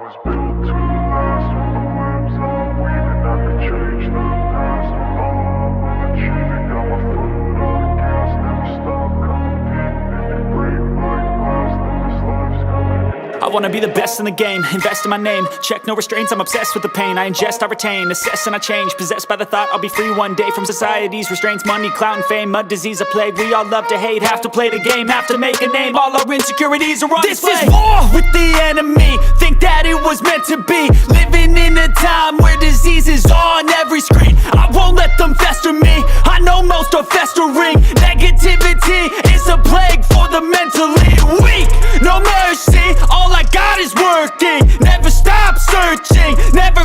was built to last with the webs and the weaving. I could change the past with all I'm achieving. Got my foot on the gas, never stop competing. If you break like glass, then this life's gonna end. I wanna be the best in the game, invest in my name. Check no restraints, I'm obsessed with the pain. I ingest, I retain, assess and I change. Possessed by the thought I'll be free one day from society's restraints. Money, clout and fame, mud, disease, a plague. We all love to hate, have to play the game, have to make a name. All our insecurities are on display. This is war with the enemy, think that it was meant to be. Living in a time where disease is on every screen. I won't let them fester me, I know most are festering. Negativity is a plague for the mentally weak. No mercy, all I got is working. Never stop searching, never